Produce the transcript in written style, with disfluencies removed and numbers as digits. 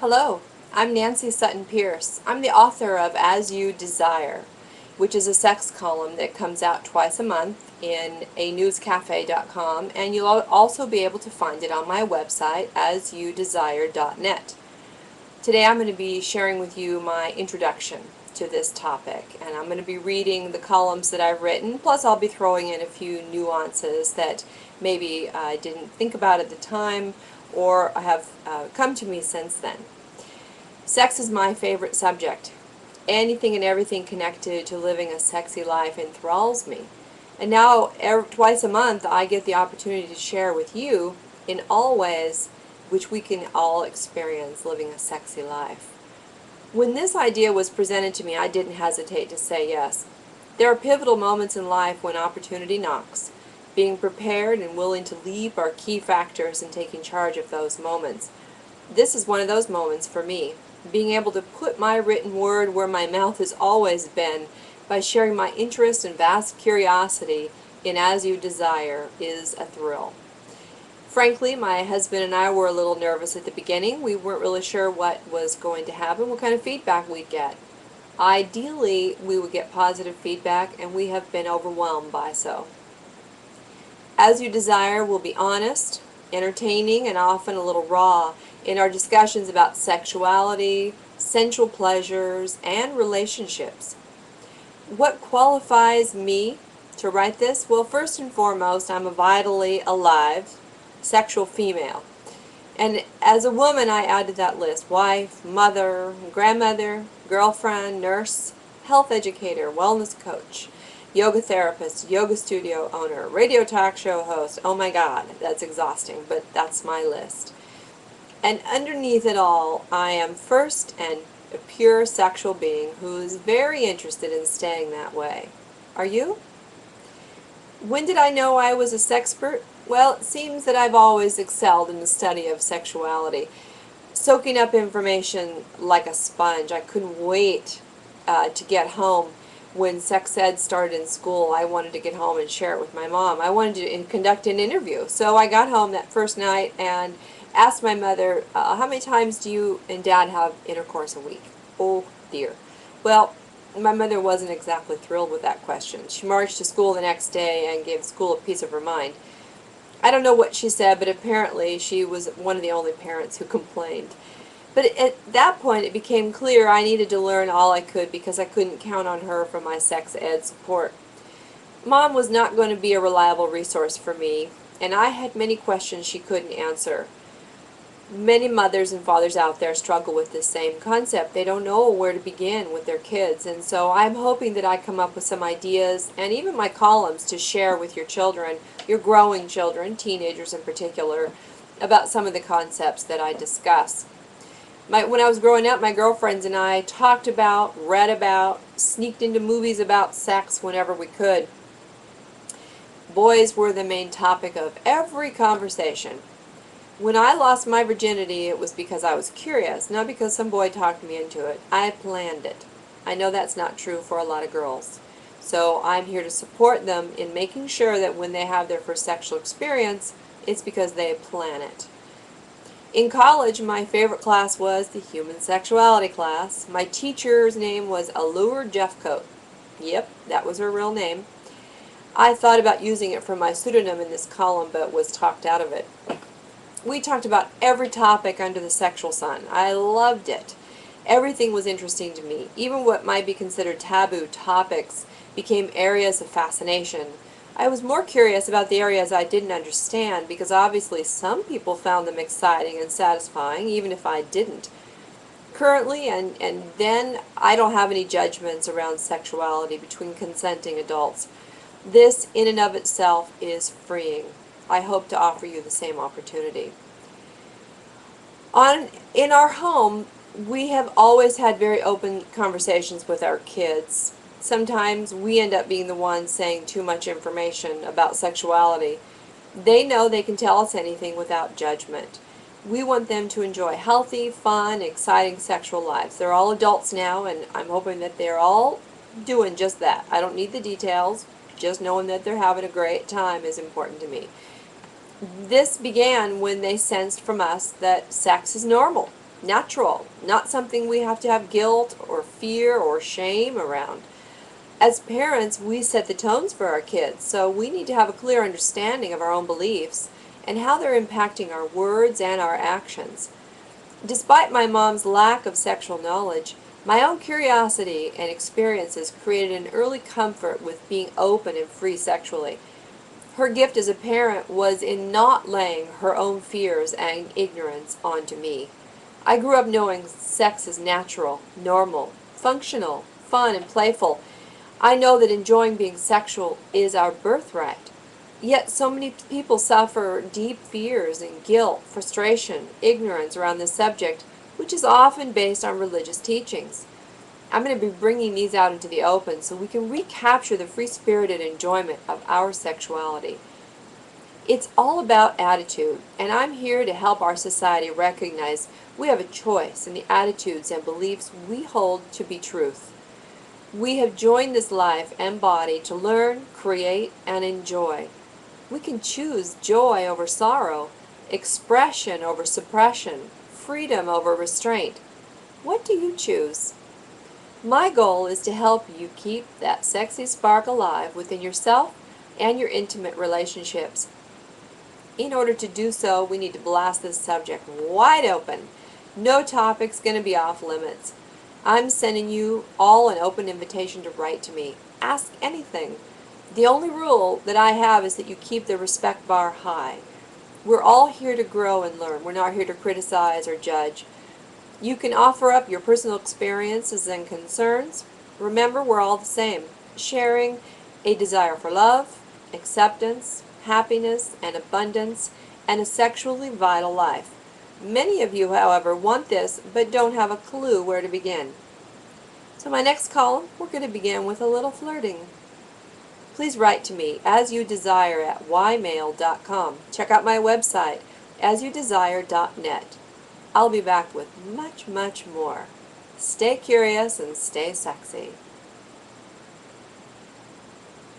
Hello, I'm Nancy Sutton Pierce. I'm the author of As You Desire, which is a sex column that comes out twice a month in anewscafe.com, and you'll also be able to find it on my website, asyouDesire.net. Today I'm going to be sharing with you my introduction to this topic, and I'm going to be reading the columns that I've written, plus I'll be throwing in a few nuances that maybe I didn't think about at the time or have come to me since then. Sex is my favorite subject. Anything and everything connected to living a sexy life enthralls me. And now, twice a month, I get the opportunity to share with you in all ways which we can all experience living a sexy life. When this idea was presented to me, I didn't hesitate to say yes. There are pivotal moments in life when opportunity knocks. Being prepared and willing to leap are key factors in taking charge of those moments. This is one of those moments for me. Being able to put my written word where my mouth has always been by sharing my interest and vast curiosity in As You Desire is a thrill. Frankly, my husband and I were a little nervous at the beginning. We weren't really sure what was going to happen, what kind of feedback we'd get. Ideally, we would get positive feedback, and we have been overwhelmed by so. As You Desire will be honest, entertaining, and often a little raw in our discussions about sexuality, sensual pleasures, and relationships. What qualifies me to write this? Well, first and foremost, I'm a vitally alive sexual female. And as a woman, I add to that list wife, mother, grandmother, girlfriend, nurse, health educator, wellness coach, yoga therapist, yoga studio owner, radio talk show host. Oh my God, that's exhausting, but that's my list. And underneath it all, I am first and a pure sexual being who is very interested in staying that way. Are you? When did I know I was a sexpert? Well, it seems that I've always excelled in the study of sexuality, soaking up information like a sponge. I couldn't wait to get home. When sex ed started in school, I wanted to get home and share it with my mom. I wanted to conduct an interview. So I got home that first night and asked my mother, how many times do you and Dad have intercourse a week? Oh dear. Well, my mother wasn't exactly thrilled with that question. She marched to school the next day and gave school a piece of her mind. I don't know what she said, but apparently she was one of the only parents who complained. But at that point it became clear I needed to learn all I could because I couldn't count on her for my sex ed support. Mom was not going to be a reliable resource for me, and I had many questions she couldn't answer. Many mothers and fathers out there struggle with this same concept. They don't know where to begin with their kids, and so I'm hoping that I come up with some ideas and even my columns to share with your children, your growing children, teenagers in particular, about some of the concepts that I discuss. When I was growing up, my girlfriends and I talked about, read about, sneaked into movies about sex whenever we could. Boys were the main topic of every conversation. When I lost my virginity, it was because I was curious, not because some boy talked me into it. I planned it. I know that's not true for a lot of girls. So I'm here to support them in making sure that when they have their first sexual experience, it's because they plan it. In college, my favorite class was the human sexuality class. My teacher's name was Allure Jeffcoat. Yep, that was her real name. I thought about using it for my pseudonym in this column, but was talked out of it. We talked about every topic under the sexual sun. I loved it. Everything was interesting to me. Even what might be considered taboo topics became areas of fascination. I was more curious about the areas I didn't understand because obviously some people found them exciting and satisfying, even if I didn't. Currently and then, I don't have any judgments around sexuality between consenting adults. This in and of itself is freeing. I hope to offer you the same opportunity. In our home, we have always had very open conversations with our kids. Sometimes we end up being the ones saying too much information about sexuality. They know they can tell us anything without judgment. We want them to enjoy healthy, fun, exciting sexual lives. They're all adults now, and I'm hoping that they're all doing just that. I don't need the details. Just knowing that they're having a great time is important to me. This began when they sensed from us that sex is normal. natural, not something we have to have guilt or fear or shame around. As parents, we set the tones for our kids, so we need to have a clear understanding of our own beliefs and how they're impacting our words and our actions. Despite my mom's lack of sexual knowledge, my own curiosity and experiences created an early comfort with being open and free sexually. Her gift as a parent was in not laying her own fears and ignorance onto me. I grew up knowing sex is natural, normal, functional, fun, and playful. I know that enjoying being sexual is our birthright. Yet so many people suffer deep fears and guilt, frustration, ignorance around this subject, which is often based on religious teachings. I'm going to be bringing these out into the open so we can recapture the free-spirited enjoyment of our sexuality. It's all about attitude, and I'm here to help our society recognize we have a choice in the attitudes and beliefs we hold to be truth. We have joined this life and body to learn, create, and enjoy. We can choose joy over sorrow, expression over suppression, freedom over restraint. What do you choose? My goal is to help you keep that sexy spark alive within yourself and your intimate relationships. In order to do so, we need to blast this subject wide open. No topic's going to be off limits. I'm sending you all an open invitation to write to me. Ask anything. The only rule that I have is that you keep the respect bar high. We're all here to grow and learn. We're not here to criticize or judge. You can offer up your personal experiences and concerns. Remember, we're all the same, sharing a desire for love, acceptance, happiness, and abundance, and a sexually vital life. Many of you, however, want this but don't have a clue where to begin. So my next column, we're going to begin with a little flirting. Please write to me, asyouDesire at ymail.com. Check out my website, asyouDesire.net. I'll be back with much, much more. Stay curious and stay sexy.